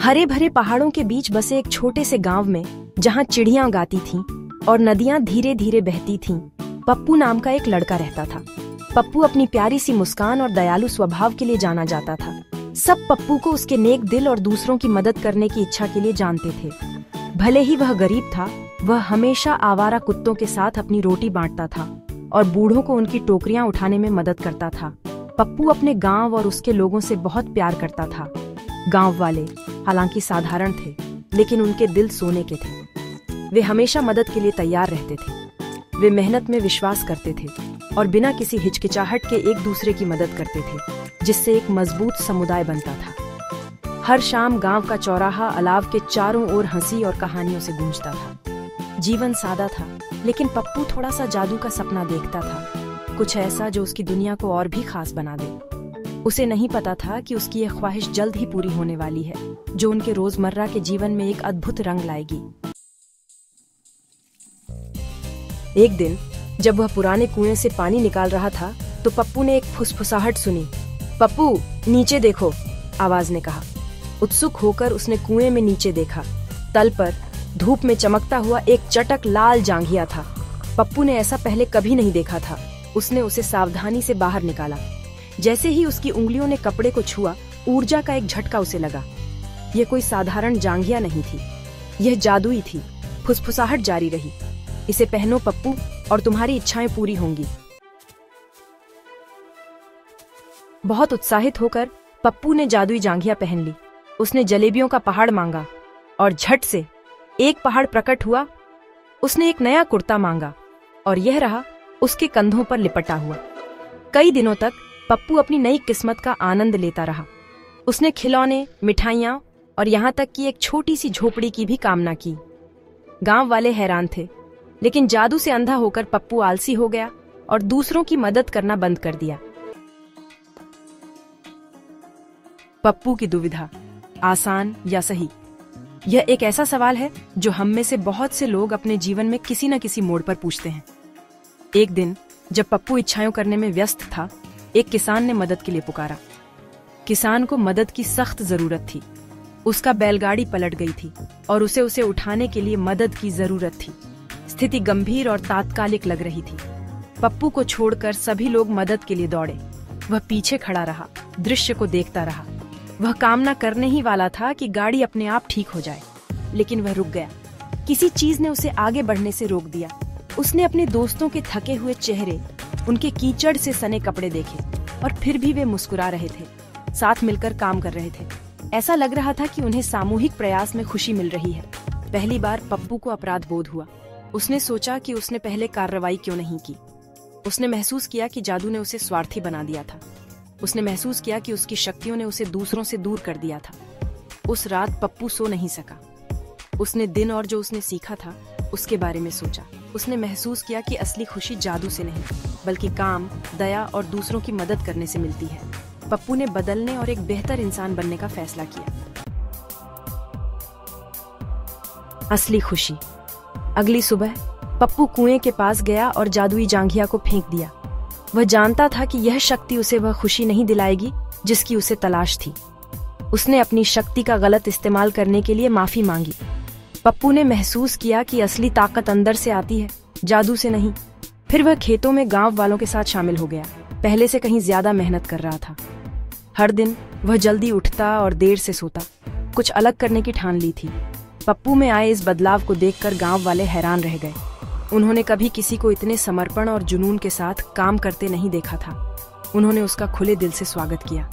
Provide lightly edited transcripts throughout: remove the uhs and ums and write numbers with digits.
हरे भरे पहाड़ों के बीच बसे एक छोटे से गांव में, जहां चिड़ियां गाती थीं और नदियां धीरे धीरे बहती थीं, पप्पू नाम का एक लड़का रहता था। पप्पू अपनी प्यारी सी मुस्कान और दयालु स्वभाव के लिए जाना जाता था। सब पप्पू को उसके नेक दिल और दूसरों की मदद करने की इच्छा के लिए जानते थे। भले ही वह गरीब था, वह हमेशा आवारा कुत्तों के साथ अपनी रोटी बांटता था और बूढ़ों को उनकी टोकरियां उठाने में मदद करता था। पप्पू अपने गांव और उसके लोगों से बहुत प्यार करता था। गांव वाले हालांकि साधारण थे, लेकिन उनके दिल सोने के थे। वे हमेशा मदद के लिए तैयार रहते थे। वे मेहनत में विश्वास करते थे और बिना किसी हिचकिचाहट के एक दूसरे की मदद करते थे, जिससे एक मजबूत समुदाय बनता था। हर शाम गांव का चौराहा अलाव के चारों ओर हंसी और कहानियों से गूंजता था। जीवन सादा था, लेकिन पप्पू थोड़ा सा जादू का सपना देखता था, कुछ ऐसा जो उसकी दुनिया को और भी खास बना दे। उसे नहीं पता था कि उसकी यह ख्वाहिश जल्द ही पूरी होने वाली है, जो उनके रोजमर्रा के जीवन में एक अद्भुत रंग लाएगी। एक दिन जब वह पुराने कुएं से पानी निकाल रहा था, तो पप्पू ने एक फुसफुसाहट सुनी। पप्पू, नीचे देखो, आवाज ने कहा। उत्सुक होकर उसने कुएं में नीचे देखा। तल पर धूप में चमकता हुआ एक चटक लाल जांघिया था। पप्पू ने ऐसा पहले कभी नहीं देखा था। उसने उसे सावधानी से बाहर निकाला। जैसे ही उसकी उंगलियों ने कपड़े को छुआ, ऊर्जा का एक झटका उसे लगा। यह कोई साधारण जांघिया नहीं थी, यह जादुई थी। फुसफुसाहट जारी रही। इसे पहनो पप्पू, और तुम्हारी इच्छाएं पूरी होंगी। बहुत उत्साहित होकर पप्पू ने जादुई जांघिया पहन ली। उसने जलेबियों का पहाड़ मांगा और झट से एक पहाड़ प्रकट हुआ। उसने एक नया कुर्ता मांगा और यह रहा उसके कंधों पर लिपटा हुआ। कई दिनों तक पप्पू अपनी नई किस्मत का आनंद लेता रहा। उसने खिलौने, मिठाइयां और यहाँ तक कि एक छोटी सी झोपड़ी की भी कामना की। गांव वाले हैरान थे, लेकिन जादू से अंधा होकर पप्पू आलसी हो गया और दूसरों की मदद करना बंद कर दिया। पप्पू की दुविधा, आसान या सही? यह एक ऐसा सवाल है जो हम में से बहुत से लोग अपने जीवन में किसी न किसी मोड़ पर पूछते हैं। एक दिन जब पप्पू इच्छाएं करने में व्यस्त था, एक किसान ने मदद के लिए पुकारा। किसान को मदद की सख्त जरूरत थी। उसका बैलगाड़ी पलट गई थी और उसे उठाने के लिए मदद की जरूरत थी। स्थिति गंभीर और तात्कालिक लग रही थी। पप्पू को छोड़कर सभी लोग मदद के लिए दौड़े। वह पीछे खड़ा रहा, दृश्य को देखता रहा। वह कामना करने ही वाला था कि गाड़ी अपने आप ठीक हो जाए, लेकिन वह रुक गया। किसी चीज ने उसे आगे बढ़ने से रोक दिया। उसने अपने दोस्तों के थके हुए चेहरे, उनके कीचड़ से सने कपड़े देखे, और फिर भी वे मुस्कुरा रहे थे, साथ मिलकर काम कर रहे थे। ऐसा लग रहा था कि उन्हें सामूहिक प्रयास में खुशी मिल रही है। पहली बार पप्पू को अपराध बोध हुआ। उसने सोचा कि उसने पहले कार्रवाई क्यों नहीं की। उसने महसूस किया कि जादू ने उसे स्वार्थी बना दिया था। उसने महसूस किया कि उसकी शक्तियों ने उसे दूसरों से दूर कर दिया था। उस रात पप्पू सो नहीं सका। उसने दिन और जो उसने सीखा था उसके बारे में सोचा। उसने महसूस किया कि असली खुशी जादू से नहीं, बल्कि काम, दया और दूसरों की मदद करने से मिलती है। पप्पू ने बदलने और एक बेहतर इंसान बनने का फैसला किया। असली खुशी। अगली सुबह पप्पू कुएं के पास गया और जादुई जांघिया को फेंक दिया। वह जानता था कि यह शक्ति उसे वह खुशी नहीं दिलाएगी जिसकी उसे तलाश थी। उसने अपनी शक्ति का गलत इस्तेमाल करने के लिए माफी मांगी। पप्पू ने महसूस किया कि असली ताकत अंदर से आती है, जादू से नहीं। फिर वह खेतों में गांव वालों के साथ शामिल हो गया। पहले से कहीं ज्यादा मेहनत कर रहा था। हर दिन वह जल्दी उठता और देर से सोता। कुछ अलग करने की ठान ली थी। पप्पू में आए इस बदलाव को देखकर गांव वाले हैरान रह गए। उन्होंने कभी किसी को इतने समर्पण और जुनून के साथ काम करते नहीं देखा था। उन्होंने उसका खुले दिल से स्वागत किया।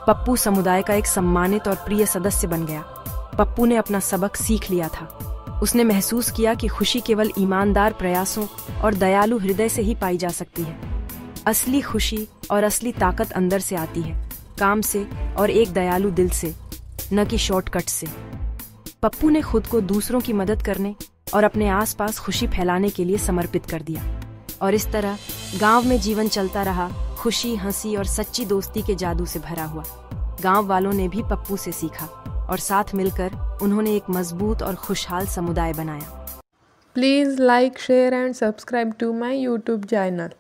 पप्पू समुदाय का एक सम्मानित और प्रिय सदस्य बन गया। पप्पू ने अपना सबक सीख लिया था। उसने महसूस किया कि खुशी केवल ईमानदार प्रयासों और दयालु हृदय से ही पाई जा सकती है। असली खुशी और असली ताकत अंदर से आती है, काम से और एक दयालु दिल से, न कि शॉर्टकट से। पप्पू ने खुद को दूसरों की मदद करने और अपने आसपास खुशी फैलाने के लिए समर्पित कर दिया। और इस तरह गांव में जीवन चलता रहा, खुशी, हंसी और सच्ची दोस्ती के जादू से भरा हुआ। गांव वालों ने भी पप्पू से सीखा और साथ मिलकर उन्होंने एक मजबूत और खुशहाल समुदाय बनाया। Please like, share and subscribe to my YouTube channel.